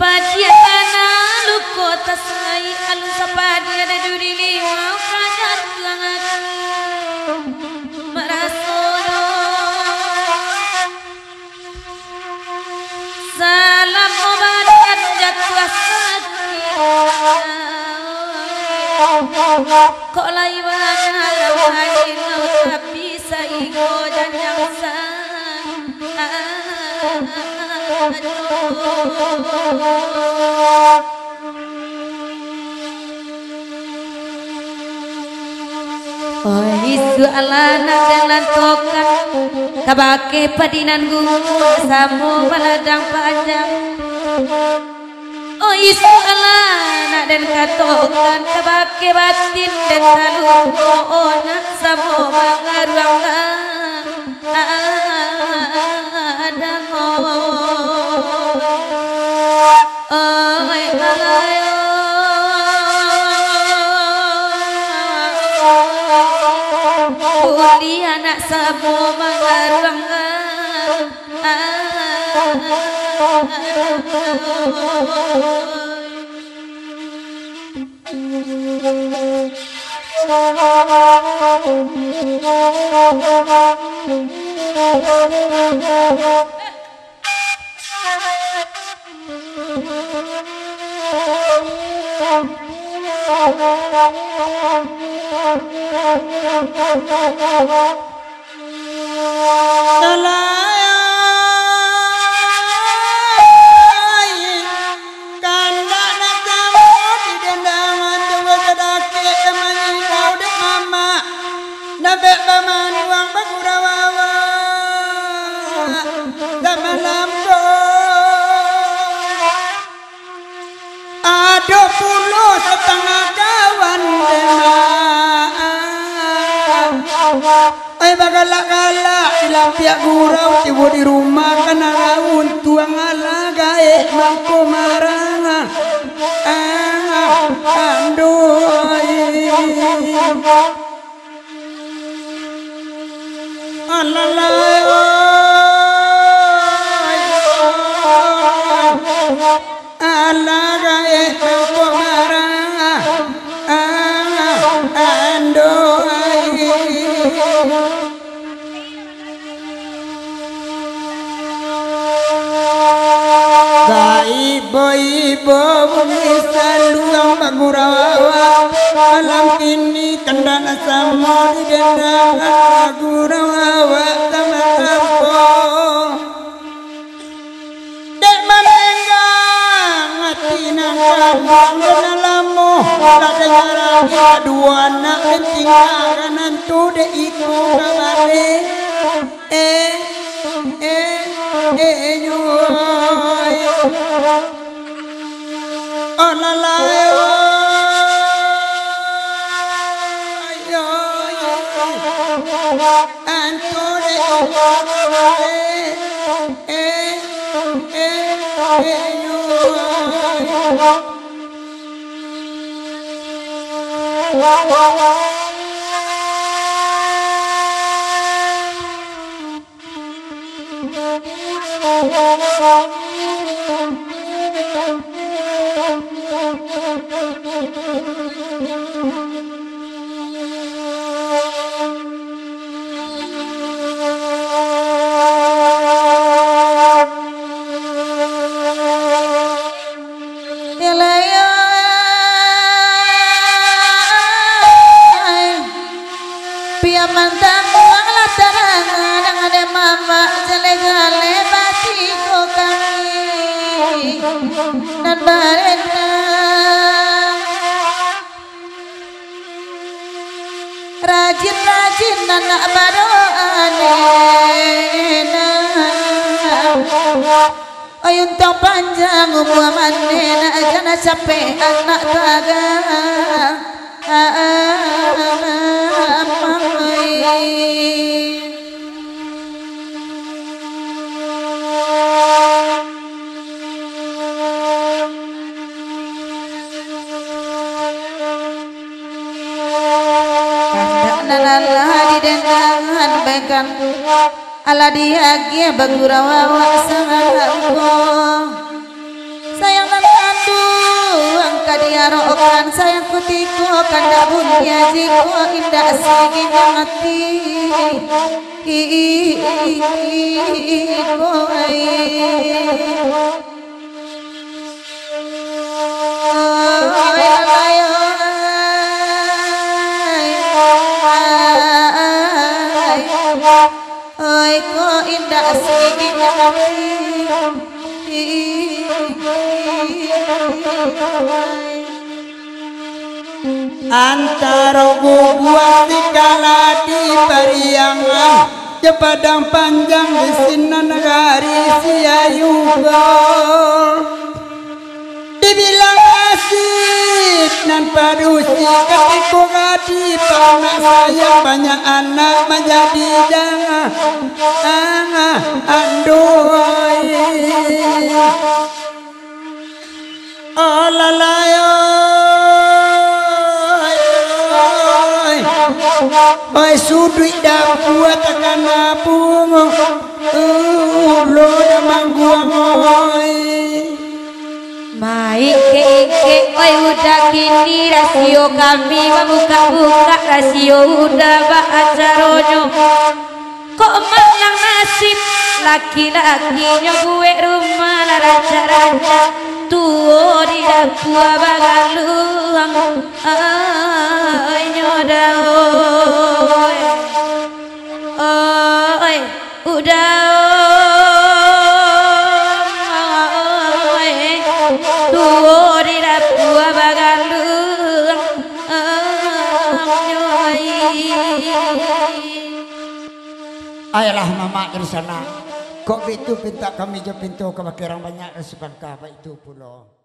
Pajiana luko tasai alun sapadi ada juri liwa kajan langat merasono salam obat jatuh sakit kok laiwana rawani tapi saigo janjang oh isu alana dengan tokan kabake padinan gunung samu baladang panjang oh isu alana dan katokan kabake batin dan taluko ona samu mangarang anak sabu mengarang setengah kawan ay bagalak-galak ilang tiap gurau tiba di rumah kena raun tuang alaga mangko marang andoi alalai alaga mangko marang ibu-ibu bisa luang bagurawa malam ini kendana sama di dendang bagurawa sama kampung dek menenggang hati nangkang denalamu tak dengar dua anak ketinggalan nantu dek iku kabare nyuy oh la la antore dan barena rajin-rajin anak baroanena ayun tong panjang umur manena jana capek anak taga Allah di dengangan baikkan ala dihagia bagurawa sangatku sayang dan kandung kadiarokan sayang kutiku kanda bunya jiko indah asli mati oi ko indah asli antara bubuang dikala di pariangan jepadang panjang di sinan negari siayuga dibilang asik nan padusi ketiku ngadi panas saya banyak anak menjadi jangan anduhoi oh lalayo oi sudui dah buat akan bungo lo dah mangguang oi mai ke oi udah kini rasio kami membuka-buka rasio udah baacaronyo kok menang nasib laki-lakinya gue rumah raja-raja tuo di dapua bagaluang ay nyoda oi udah tuo di dapua bagaluang ayolah mama dari sana kok itu pinta kami je pintu ke bakirang banyak resepan ka apa itu pulau